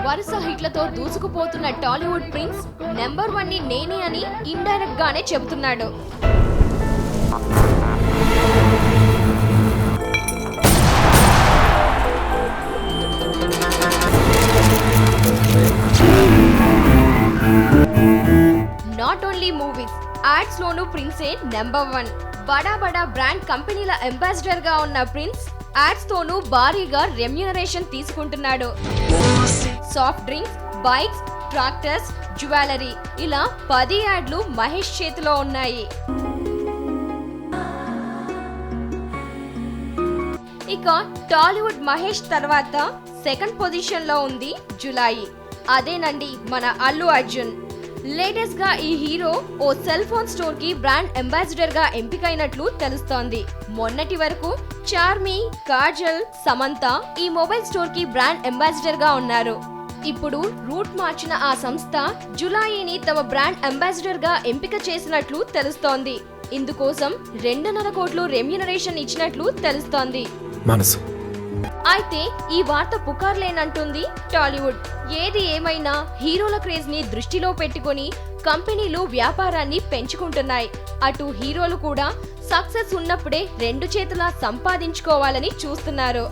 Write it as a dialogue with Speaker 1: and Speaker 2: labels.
Speaker 1: వరుస హిట్లతో దూసుకుపోతున్న Tollywood prince number 1 ని నేనే అని ఇండైరెక్ట్ గానే చెబుతున్నాడు. నాట్ ఓన్లీ మూవీస్, యాడ్స్ లోనూ ప్రిన్సే నెంబర్ 1. బడా బ్రాండ్ కంపెనీల అంబాసిడర్ గా ఉన్న ప్రిన్స్ యాడ్స్ తోనూ భారీగా రెమ్యూనరేషన్ తీసుకుంటున్నాడు. Soft drinks, bikes, tractors, jewellery ఇలా 10 యాడ్లు మహేష్ చేతిలో ఉన్నాయి. ఇక టాలీవుడ్ మహేష్ తర్వాత సెకండ్ పొజిషన్ లో ఉంది జులాయి. అదేనండి మన అల్లు అర్జున్. లేటెస్ట్ గా ఈ హీరో ఓ సెల్ ఫోన్ స్టోర్ కి బ్రాండ్ అంబాసిడర్ గా ఎంపికైనట్లు తెలుస్తోంది. మొన్నటి వరకు చార్మి, కాజల్, సమంత ఈ మొబైల్ స్టోర్ కి బ్రాండ్ అంబాసిడర్ గా ఉన్నారు. ఇప్పుడు రూట్ మార్చిన ఆ సంస్థ జులాయిని తమ బ్రాండ్ అంబాసిడర్ గా ఎంపిక చేసినట్లు తెలుస్తోంది. ఇందుకోసం 2.5 కోట్లు రెమ్యూనరేషన్ ఇచ్చినట్లు తెలుస్తోంది. అయితే ఈ వార్త పుకార్లేనంటుంది టాలీవుడ్. ఏది ఏమైనా హీరోల క్రేజ్ ని దృష్టిలో పెట్టుకుని కంపెనీలు వ్యాపారాన్ని పెంచుకుంటున్నాయి. అటు హీరోలు కూడా సక్సెస్ ఉన్నప్పుడే 2 చేతులా సంపాదించుకోవాలని చూస్తున్నారు.